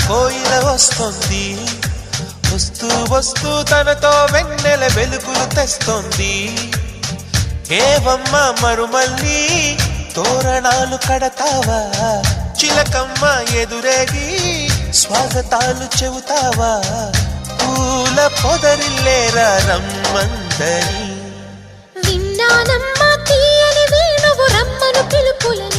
కోయిల వస్తుంది, వస్తూ వస్తూ తనతో వెన్నెల వెలుగులు తెస్తుంది. ఏవమ్మ మరుమల్లి తోరణాలు కడతావా, చిలకమ్మ ఎదురేగి స్వాగతాలు చెబుతావా, పూల పొదరిల్లేరా రమ్మందని. విన్నానమ్మా తీయని వేణువు రమ్మను పిలుపులని,